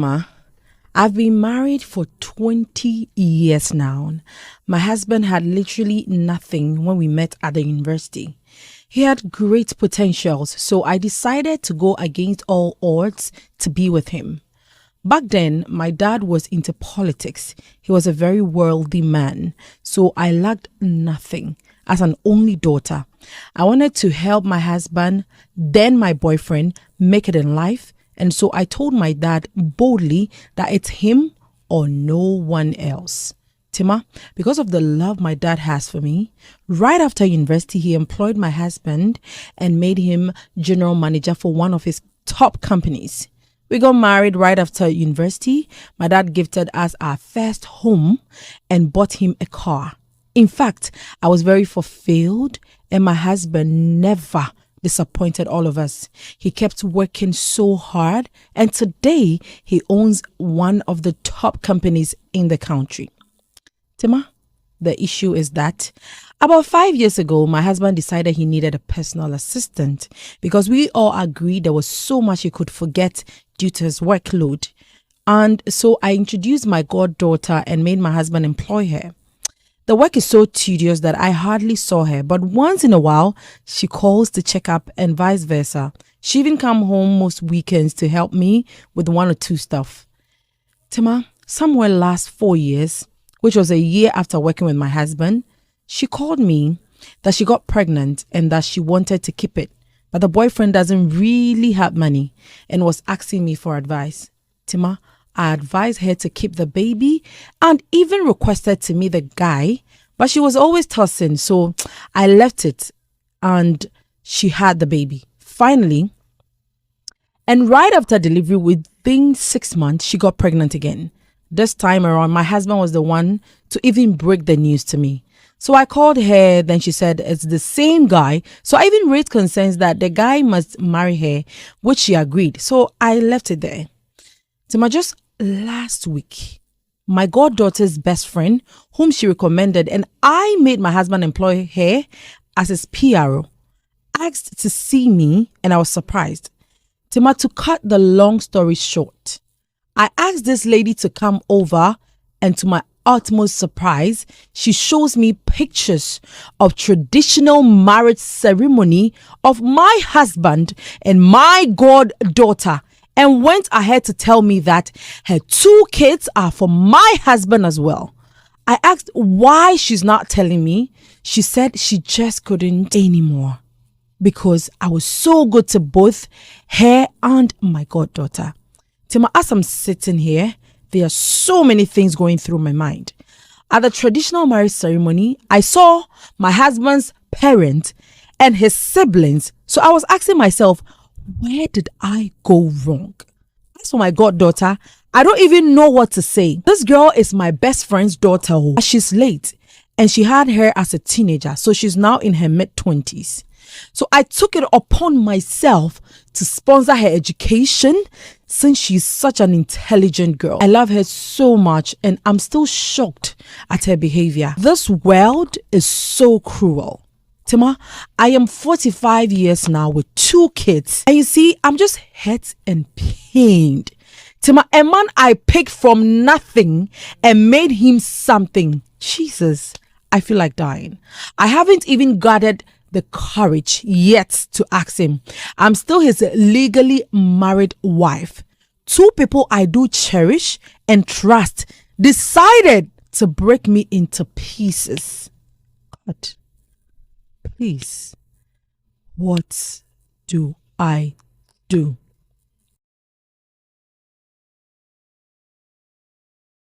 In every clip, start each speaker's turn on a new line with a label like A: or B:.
A: I've been married for 20 years now. My husband had literally nothing when we met at the university. He had great potentials, so I decided to go against all odds to be with him. Back then, my dad was into politics. He was a very wealthy man, so I lacked nothing. As an only daughter, I wanted to help my husband, then my boyfriend, make it in life. And so I told my dad boldly that it's him or no one else. Tima, because of the love my dad has for me, right after university, he employed my husband and made him general manager for one of his top companies. We got married right after university. My dad gifted us our first home and bought him a car. In fact, I was very fulfilled, and my husband never disappointed all of us. He kept working so hard, and today he owns one of the top companies in the country. Tima, the issue is that about 5 years ago, my husband decided he needed a personal assistant because we all agreed there was so much he could forget due to his workload. And so I introduced my goddaughter and made my husband employ her. The work is so tedious that I hardly saw her, but once in a while, she calls to check up and vice versa. She even comes home most weekends to help me with one or two stuff. Tima, somewhere last 4 years, which was a year after working with my husband, she called me that she got pregnant and that she wanted to keep it, but the boyfriend doesn't really have money and was asking me for advice. Tima, I advised her to keep the baby and even requested to meet the guy, but she was always tossing, so I left it and she had the baby. Finally, and right after delivery, within 6 months, she got pregnant again. This time around, my husband was the one to even break the news to me. So I called her, then she said it's the same guy. So I even raised concerns that the guy must marry her, which she agreed. So I left it there. Tima, just last week, my goddaughter's best friend, whom she recommended, and I made my husband employ her as his PRO, asked to see me, and I was surprised. Tima, to cut the long story short, I asked this lady to come over, and to my utmost surprise, she shows me pictures of traditional marriage ceremony of my husband and my goddaughter, and went ahead to tell me that her 2 kids are for my husband as well. I asked why she's not telling me. She said she just couldn't anymore because I was so good to both her and my goddaughter. Tima, as I'm sitting here, there are so many things going through my mind. At the traditional marriage ceremony, I saw my husband's parent and his siblings. So I was asking myself, where did I go wrong? As for my goddaughter, I don't even know what to say. This girl is my best friend's daughter. She's late and she had her as a teenager. So she's now in her mid-20s. So I took it upon myself to sponsor her education since she's such an intelligent girl. I love her so much and I'm still shocked at her behavior. This world is so cruel. Tima, I am 45 years now with 2 kids. And you see, I'm just hurt and pained. Tima, a man I picked from nothing and made him something. Jesus, I feel like dying. I haven't even gathered the courage yet to ask him. I'm still his legally married wife. 2 people I do cherish and trust decided to break me into pieces. God, please, what do I do?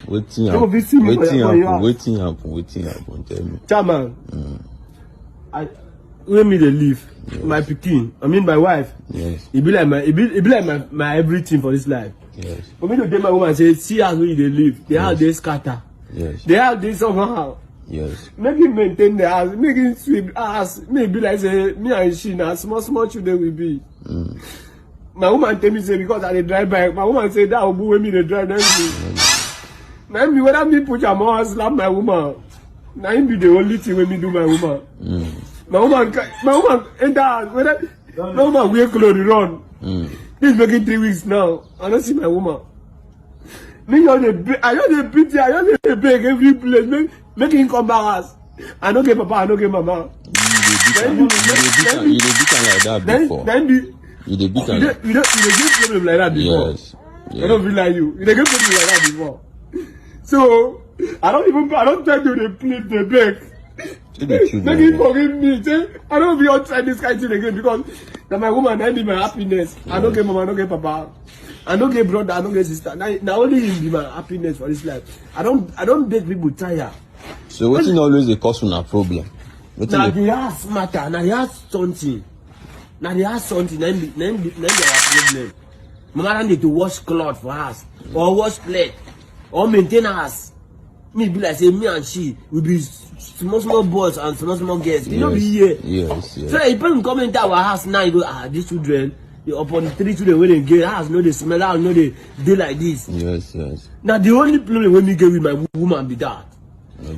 B: Waiting happen, tell me.
C: Chairman, let me leave. Yes. My pikin, I mean my wife.
B: Yes.
C: It be like my everything for this life.
B: Yes.
C: For me to tell my woman say, see how they live. They have this scatter.
B: Yes.
C: They have this somehow.
B: Yes.
C: Make him maintain the house, make him sweep house, maybe like say me and she now small children will be. My woman tell me say because I dey drive bike, my woman say that will be when me dey drive now me whether me put your mouth slap my woman. Now him be the only thing when me do my woman. My woman enter whether my woman wear clothes run. This making 3 weeks now. I don't see my woman. Me on the I just dey beat you, I just dey beg every place, make him come back house. I don't get papa, I don't get mama.
B: You dey beat am like that before. You dey beat am.
C: You don't get problem like that before.
B: Yes.
C: I don't feel like you. You dey get problem like that before. So I don't tell you to plead the beg. Make him forgive me. Say, I don't be outside this kind of thing again because now my woman I need my happiness. I don't get mama, I don't get papa. I don't get brother, I don't get sister. Now only him be my happiness for this life. I don't date people tired.
B: So what's always the cause of a problem?
C: Now they ask matter, now they ask something. Now they ask something, then our problem. Mama need to wash clothes for us, or wash plate, or maintain us. Me be like say me and she will be small boys and small girls. You know be here.
B: Yes.
C: So if people come into our house now, you go, these children, upon 3 children when they get house, no they smell out, no they like this.
B: Yes.
C: Now the only problem when me get with my woman be that.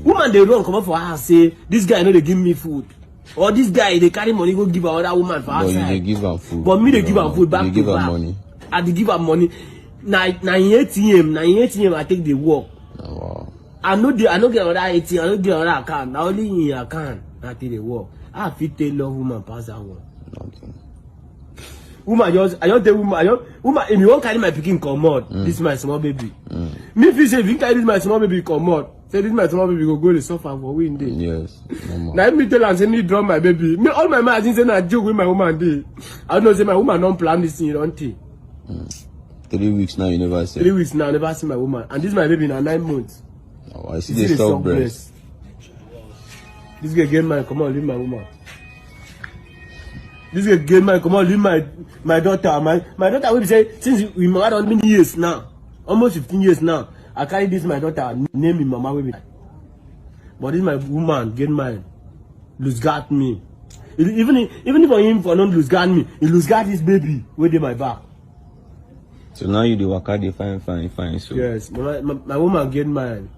C: Woman they run come up for house say this guy know they give me food. Or this guy they carry money go give another woman for outside.
B: But you give her food.
C: But me they give her food back to back.
B: Money.
C: I dey give her money. Na in ATM I take the work.
B: Oh, wow.
C: I no get another ATM, I no get another account. Na only in your account I take the work. I fit tell love woman pass that one.
B: Nothing.
C: Woman I just tell woman if you want carry my pikin comot, this is my small baby. Me feel say if you carry this my small baby comot, say this my small baby go dey suffer for win day.
B: Yes.
C: Now me tell am say me drop my baby. Me all my mind I think say na joke with my woman dey. I don't know say my woman don't plan this thing, you don't take.
B: 3 weeks now you never see.
C: 3 weeks now I never see my woman, and this my baby now 9 months.
B: Oh, I see the soft breast.
C: This girl get mine, come on, leave my woman. This girl get mine, come on, leave my daughter. My daughter will say since we married how many years now, almost 15 years now. I carry this my daughter, name me mama with me. But this my woman get mine, lose guard me. Even if for him for not lose guard me, he lose guard his baby where they my back.
B: So now you the waka they fine. So
C: yes, my woman get mine.